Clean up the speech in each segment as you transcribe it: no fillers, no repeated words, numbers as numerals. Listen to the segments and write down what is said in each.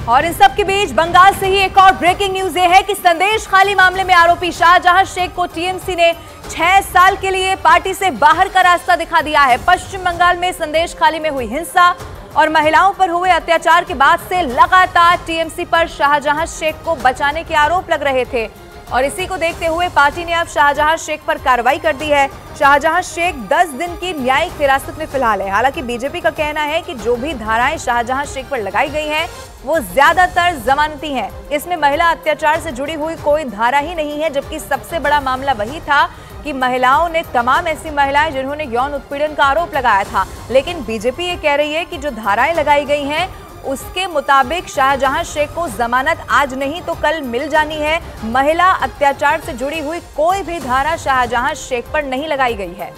और इन सब के बीच बंगाल से ही एक और ब्रेकिंग न्यूज ये है कि संदेश खाली मामले में आरोपी शाहजहां शेख को टीएमसी ने 6 साल के लिए पार्टी से बाहर का रास्ता दिखा दिया है। पश्चिम बंगाल में संदेश खाली में हुई हिंसा और महिलाओं पर हुए अत्याचार के बाद से लगातार टीएमसी पर शाहजहां शेख को बचाने के आरोप लग रहे थे और इसी को देखते हुए पार्टी ने अब शाहजहां शेख पर कार्रवाई कर दी है। शाहजहां शेख 10 दिन की न्यायिक हिरासत में फिलहाल है। हालांकि बीजेपी का कहना है कि जो भी धाराएं शाहजहां शेख पर लगाई गई हैं वो ज्यादातर जमानती हैं। इसमें महिला अत्याचार से जुड़ी हुई कोई धारा ही नहीं है, जबकि सबसे बड़ा मामला वही था कि महिलाओं ने तमाम ऐसी महिलाएं जिन्होंने यौन उत्पीड़न का आरोप लगाया था। लेकिन बीजेपी ये कह रही है कि जो धाराएं लगाई गई हैं उसके मुताबिक शाहजहां शेख को जमानत आज नहीं तो कल मिल जानी है। महिला अत्याचार से जुड़ी हुई कोई भी धारा शाहजहां शेख पर नहीं लगाई गई है।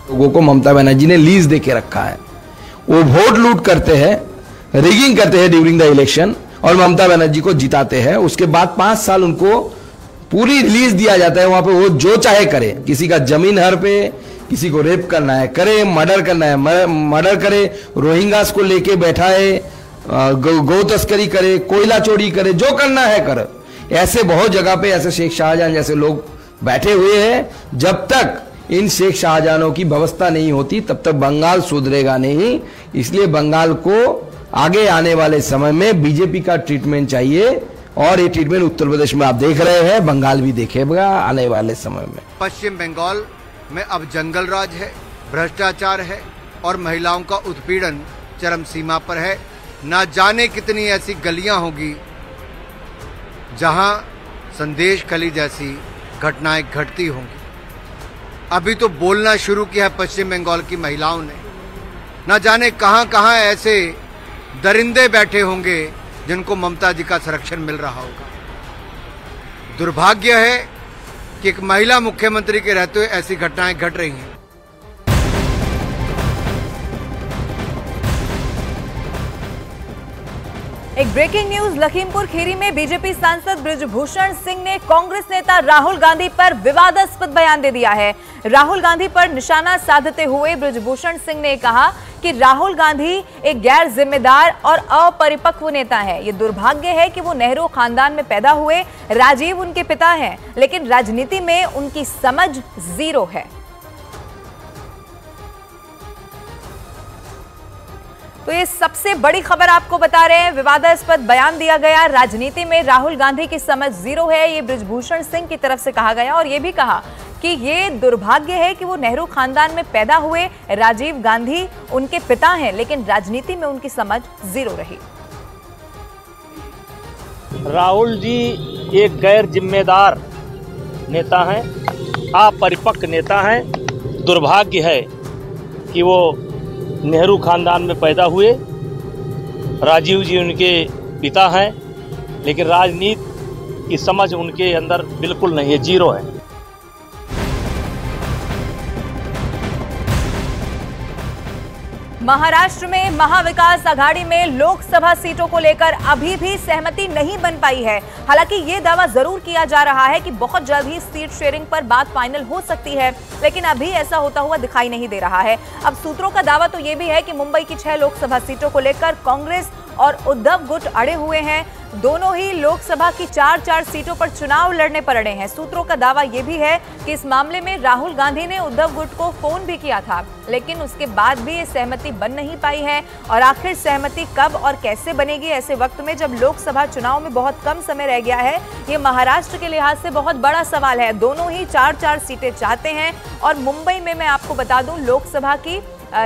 लोगों को ममता बनर्जी ने लीज देके रखा है। वो वोट लूट करते हैं, रिगिंग करते हैं ड्यूरिंग द इलेक्शन और ममता बनर्जी को जिताते हैं। उसके बाद 5 साल उनको पूरी रिलीज दिया जाता है। वहां पे वो जो चाहे करे, किसी का जमीन हर पे, किसी को रेप करना है करे, मर्डर करना है मर्डर करे, रोहिंग्यास को लेके बैठा है, गौ तस्करी करे, कोयला चोरी करे, जो करना है कर। ऐसे बहुत जगह पे ऐसे शेख शाहजहां जैसे लोग बैठे हुए हैं। जब तक इन शेख शाहजहानों की व्यवस्था नहीं होती तब तक बंगाल सुधरेगा नहीं। इसलिए बंगाल को आगे आने वाले समय में बीजेपी का ट्रीटमेंट चाहिए और ये ट्रीटमेंट उत्तर प्रदेश में आप देख रहे हैं, बंगाल भी देखेगा आने वाले समय में। पश्चिम बंगाल में अब जंगल राज है, भ्रष्टाचार है और महिलाओं का उत्पीड़न चरम सीमा पर है। ना जाने कितनी ऐसी गलियां होगी जहां संदेश खली जैसी घटनाएं घटती होंगी। अभी तो बोलना शुरू किया है पश्चिम बंगाल की महिलाओं ने। ना जाने कहां कहां ऐसे दरिंदे बैठे होंगे जिनको ममता जी का संरक्षण मिल रहा होगा। दुर्भाग्य है कि एक महिला मुख्यमंत्री के रहते हुए ऐसी घटनाएं घट रही हैं। एक ब्रेकिंग न्यूज, लखीमपुर खीरी में बीजेपी सांसद बृजभूषण सिंह ने कांग्रेस नेता राहुल गांधी पर विवादास्पद बयान दे दिया है। राहुल गांधी पर निशाना साधते हुए बृजभूषण सिंह ने कहा कि राहुल गांधी एक गैर जिम्मेदार और अपरिपक्व नेता है। ये दुर्भाग्य है कि वो नेहरू खानदान में पैदा हुए, राजीव उनके पिता हैं, लेकिन राजनीति में उनकी समझ जीरो है। तो ये सबसे बड़ी खबर आपको बता रहे हैं। विवादास्पद बयान दिया गया, राजनीति में राहुल गांधी की समझ जीरो है, ये बृजभूषण सिंह की तरफ से कहा गया। और ये भी कहा कि ये दुर्भाग्य है कि वो नेहरू खानदान में पैदा हुए, राजीव गांधी उनके पिता हैं, लेकिन राजनीति में उनकी समझ जीरो रही। राहुल जी एक गैर जिम्मेदार नेता हैं, अपरिपक्व नेता हैं। दुर्भाग्य है कि वो नेहरू खानदान में पैदा हुए, राजीव जी उनके पिता हैं, लेकिन राजनीति की समझ उनके अंदर बिल्कुल नहीं है, जीरो है। महाराष्ट्र में महाविकास आघाड़ी में लोकसभा सीटों को लेकर अभी भी सहमति नहीं बन पाई है। हालांकि ये दावा जरूर किया जा रहा है कि बहुत जल्द ही सीट शेयरिंग पर बात फाइनल हो सकती है, लेकिन अभी ऐसा होता हुआ दिखाई नहीं दे रहा है। अब सूत्रों का दावा तो ये भी है कि मुंबई की 6 लोकसभा सीटों को लेकर कांग्रेस और उद्धव गुट अड़े हुए हैं। दोनों ही लोकसभा की 4-4 सीटों पर चुनाव लड़ने पर अड़े हैं। सूत्रों का दावा यह भी है कि इस मामले में राहुल गांधी ने उद्धव गुट को फोन भी किया था, लेकिन उसके बाद भी ये सहमति बन नहीं पाई है। और आखिर सहमति कब और कैसे बनेगी ऐसे वक्त में जब लोकसभा चुनाव में बहुत कम समय रह गया है? ये महाराष्ट्र के लिहाज से बहुत बड़ा सवाल है। दोनों ही 4-4 सीटें चाहते हैं और मुंबई में मैं आपको बता दूं लोकसभा की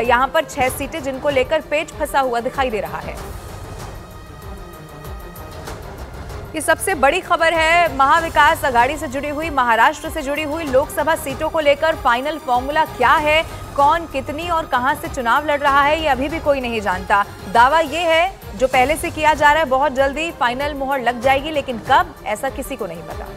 यहाँ पर 6 सीटें जिनको लेकर पेच फंसा हुआ दिखाई दे रहा है। ये सबसे बड़ी खबर है। महाविकास आघाड़ी से जुड़ी हुई, महाराष्ट्र से जुड़ी हुई लोकसभा सीटों को लेकर फाइनल फॉर्मूला क्या है, कौन कितनी और कहां से चुनाव लड़ रहा है, ये अभी भी कोई नहीं जानता। दावा ये है जो पहले से किया जा रहा है, बहुत जल्दी फाइनल मुहर लग जाएगी, लेकिन कब ऐसा किसी को नहीं पता।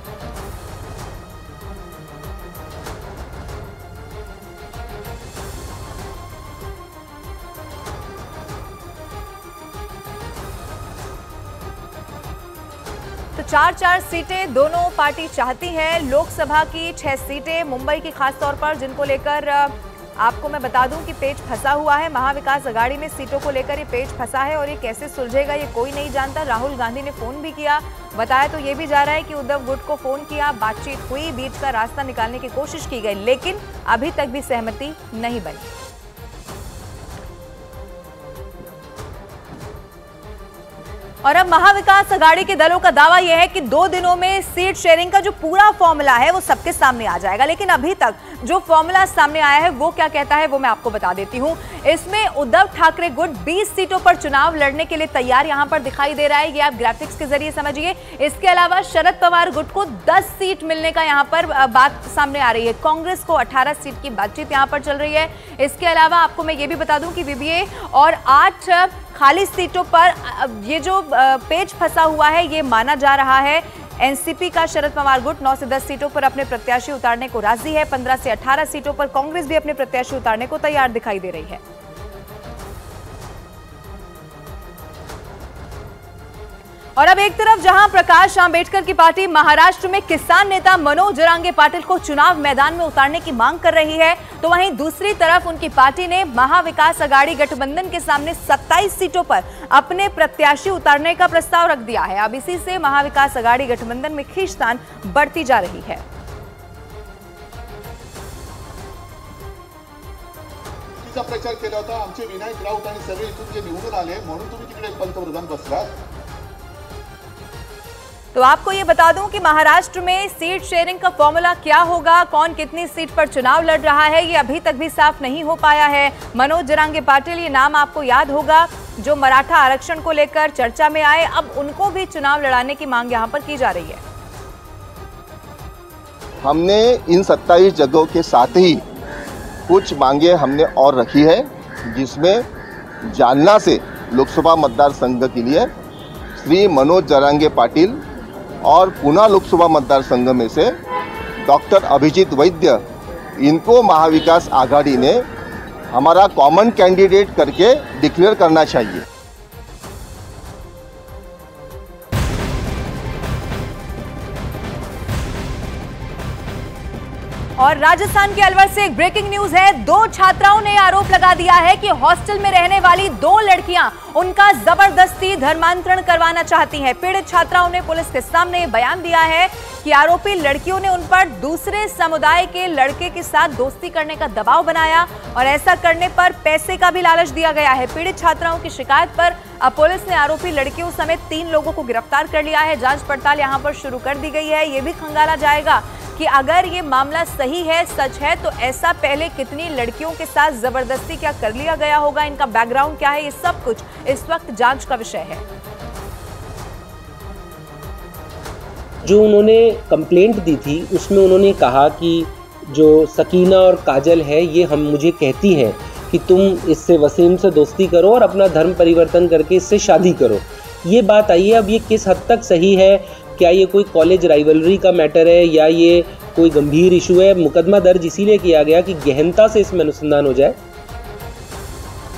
तो 4-4 सीटें दोनों पार्टी चाहती है। लोकसभा की 6 सीटें मुंबई की खास तौर पर, जिनको लेकर आपको मैं बता दूं कि पेच फंसा हुआ है। महाविकास अघाड़ी में सीटों को लेकर ये पेच फंसा है और ये कैसे सुलझेगा ये कोई नहीं जानता। राहुल गांधी ने फोन भी किया, बताया तो ये भी जा रहा है कि उद्धव गुट को फोन किया, बातचीत हुई, बीच का रास्ता निकालने की कोशिश की गई, लेकिन अभी तक भी सहमति नहीं बनी। और अब महाविकास अघाड़ी के दलों का दावा यह है कि 2 दिनों में सीट शेयरिंग का जो पूरा फॉर्मूला है वो सबके सामने आ जाएगा। लेकिन अभी तक जो फॉर्मूला सामने आया है वो क्या कहता है वो मैं आपको बता देती हूं। इसमें उद्धव ठाकरे गुट 20 सीटों पर चुनाव लड़ने के लिए तैयार यहां पर दिखाई दे रहा है, ये आप ग्राफिक्स के जरिए समझिए। इसके अलावा शरद पवार गुट को 10 सीट मिलने का यहां पर बात सामने आ रही है। कांग्रेस को 18 सीट की बातचीत यहां पर चल रही है। इसके अलावा आपको मैं ये भी बता दूं कि वीवीए और 8 खाली सीटों पर ये जो पेच फंसा हुआ है ये माना जा रहा है। एनसीपी का शरद पवार गुट 9 से 10 सीटों पर अपने प्रत्याशी उतारने को राजी है। 15 से 18 सीटों पर कांग्रेस भी अपने प्रत्याशी उतारने को तैयार दिखाई दे रही है। और अब एक तरफ जहां प्रकाश आंबेडकर की पार्टी महाराष्ट्र में किसान नेता मनोज जरांगे पाटिल को चुनाव मैदान में उतारने की मांग कर रही है, तो वहीं दूसरी तरफ उनकी पार्टी ने महाविकास अघाड़ी गठबंधन के सामने 27 सीटों पर अपने प्रत्याशी उतारने का प्रस्ताव रख दिया है। अब इसी से महाविकास अघाड़ी गठबंधन में खींचतान बढ़ती जा रही है। प्रचार केला होता, आमचे विनायक राऊत आणि सगळे इथून जे निवडून आले म्हणून तुम्ही तिकडे पंतप्रधान बसलात। तो आपको ये बता दूं कि महाराष्ट्र में सीट शेयरिंग का फॉर्मूला क्या होगा, कौन कितनी सीट पर चुनाव लड़ रहा है, ये अभी तक भी साफ नहीं हो पाया है। मनोज जरांगे पाटिल, ये नाम आपको याद होगा, जो मराठा आरक्षण को लेकर चर्चा में आए, अब उनको भी चुनाव लड़ाने की मांग यहां पर की जा रही है। हमने इन 27 जगहों के साथ ही कुछ मांगे हमने और रखी है, जिसमें जालना से लोकसभा मतदार संघ के लिए श्री मनोज जरांगे पाटिल और पुणे लोकसभा मतदार संघ में से डॉक्टर अभिजीत वैद्य, इनको महाविकास आघाड़ी ने हमारा कॉमन कैंडिडेट करके डिक्लेयर करना चाहिए। और राजस्थान के अलवर से एक ब्रेकिंग न्यूज है। 2 छात्राओं ने आरोप लगा दिया है कि हॉस्टल में रहने वाली 2 लड़कियां उनका जबरदस्ती धर्मांतरण करवाना चाहती हैं। पीड़ित छात्राओं ने पुलिस के सामने बयान दिया है कि आरोपी लड़कियों ने उन पर दूसरे समुदाय के लड़के के साथ दोस्ती करने का दबाव बनाया और ऐसा करने पर पैसे का भी लालच दिया गया है। पीड़ित छात्राओं की शिकायत पर अब पुलिस ने आरोपी लड़कियों समेत 3 लोगों को गिरफ्तार कर लिया है। जांच पड़ताल यहां पर शुरू कर दी गई है। ये भी खंगाला जाएगा कि अगर ये मामला सही है, सच है, तो ऐसा पहले कितनी लड़कियों के साथ जबरदस्ती क्या कर लिया गया होगा, इनका बैकग्राउंड क्या है, ये सब कुछ इस वक्त जांच का विषय है। जो उन्होंने कंप्लेंट दी थी उसमें उन्होंने कहा कि जो सकीना और काजल है ये मुझे कहती हैं कि तुम इससे वसीम से दोस्ती करो और अपना धर्म परिवर्तन करके इससे शादी करो। ये बात आई है, अब ये किस हद तक सही है, क्या ये कोई कॉलेज राइवलरी का मैटर है या ये कोई गंभीर इशू है। मुकदमा दर्ज इसीलिए किया गया कि गहनता से इसमें अनुसंधान हो जाए।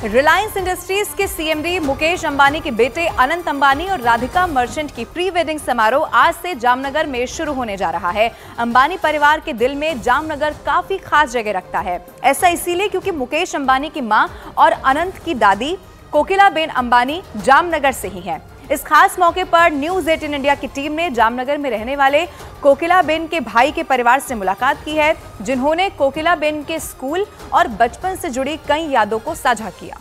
रिलायंस इंडस्ट्रीज के सीएमडी मुकेश अंबानी के बेटे अनंत अंबानी और राधिका मर्चेंट की प्री वेडिंग समारोह आज से जामनगर में शुरू होने जा रहा है। अंबानी परिवार के दिल में जामनगर काफी खास जगह रखता है। ऐसा इसीलिए क्योंकि मुकेश अंबानी की मां और अनंत की दादी कोकिलाबेन अंबानी जामनगर से ही हैं। इस खास मौके पर न्यूज 18 इंडिया की टीम ने जामनगर में रहने वाले कोकिलाबेन के भाई के परिवार से मुलाकात की है, जिन्होंने कोकिलाबेन के स्कूल और बचपन से जुड़ी कई यादों को साझा किया।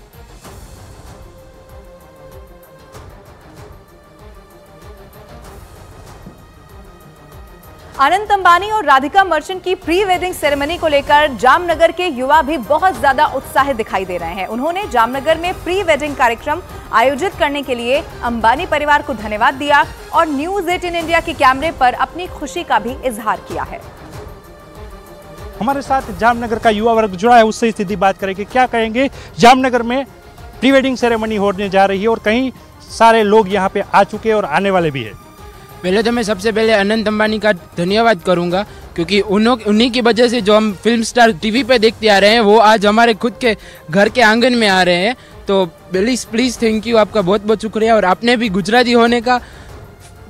अनंत अंबानी और राधिका मर्चेंट की प्री वेडिंग सेरेमनी को लेकर जामनगर के युवा भी बहुत ज्यादा उत्साहित दिखाई दे रहे हैं। उन्होंने जामनगर में प्री वेडिंग कार्यक्रम आयोजित करने के लिए अंबानी परिवार को धन्यवाद दिया और न्यूज 18 इंडिया के कैमरे पर अपनी खुशी का भी इजहार किया है। हमारे साथ जामनगर का युवा वर्ग जुड़ा है, उससे सीधी बात करेंगे। क्या कहेंगे, जामनगर में प्री वेडिंग सेरेमनी होने जा रही है और कई सारे लोग यहाँ पे आ चुके हैं और आने वाले भी है। पहले तो मैं सबसे पहले अनंत अंबानी का धन्यवाद करूंगा, क्योंकि उन्हीं की वजह से जो हम फिल्म स्टार टीवी पे देखते आ रहे हैं वो आज हमारे खुद के घर के आंगन में आ रहे हैं। तो प्लीज़ थैंक यू, आपका बहुत बहुत शुक्रिया। और आपने भी गुजराती होने का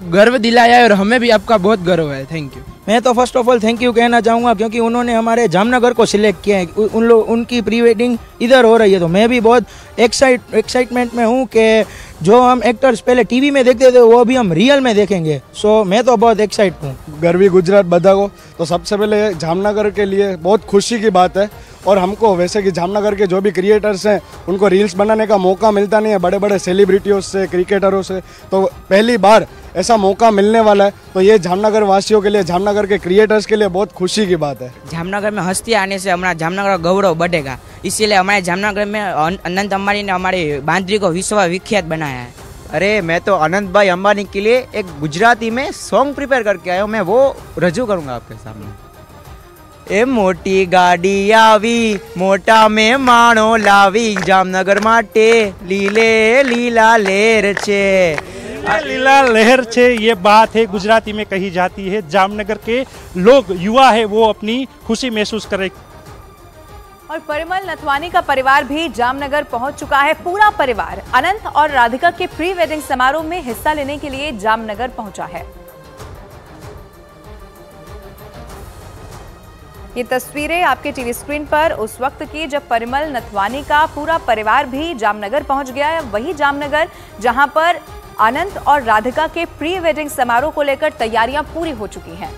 गर्व दिलाया है और हमें भी आपका बहुत गर्व है। Thank you. मैं तो first of all thank you कहना चाहूँगा क्योंकि उन्होंने हमारे जामनगर को सिलेक्ट किया है। उनकी प्री वेडिंग इधर हो रही है तो मैं भी बहुत एक्साइटमेंट में हूँ कि जो हम एक्टर्स पहले टीवी में देखते थे वो अभी हम रियल में देखेंगे। सो मैं तो बहुत एक्साइट हूँ। गर्वी गुजरात बधा को तो सबसे पहले जामनगर के लिए बहुत खुशी की बात है और हमको वैसे कि जामनगर के जो भी क्रिएटर्स हैं उनको रील्स बनाने का मौका मिलता नहीं है बड़े बड़े सेलिब्रिटियों से, क्रिकेटरों से, तो पहली बार ऐसा मौका मिलने वाला है। तो ये जामनगर वासियों के लिए, जामनगर के क्रिएटर्स के लिए बहुत खुशी की बात है। जामनगर में हस्ती आने से हमारा जामनगर का गौरव बढ़ेगा, इसीलिए हमारे जामनगर में अनंत अंबानी ने हमारी बांद्री को विश्व विख्यात बनाया है। अरे मैं तो अनंत भाई अंबानी के लिए एक गुजराती में सॉन्ग प्रिपेयर करके आया हूँ, मैं वो रजू करूँगा आपके सामने। ए मोटी गाड़ी आवी मोटा में माणो लावी जामनगर माटे लीले लीला लेर छे। लीला लहर छे ये बात है गुजराती में कही जाती है। जामनगर के लोग युवा है वो अपनी खुशी महसूस करे। और परिमल नथवानी का परिवार भी जामनगर पहुंच चुका है। पूरा परिवार अनंत और राधिका के प्री वेडिंग समारोह में हिस्सा लेने के लिए जामनगर पहुंचा है। ये तस्वीरें आपके टीवी स्क्रीन पर उस वक्त की जब परिमल नथवानी का पूरा परिवार भी जामनगर पहुंच गया है। वही जामनगर जहां पर अनंत और राधिका के प्री वेडिंग समारोह को लेकर तैयारियां पूरी हो चुकी हैं।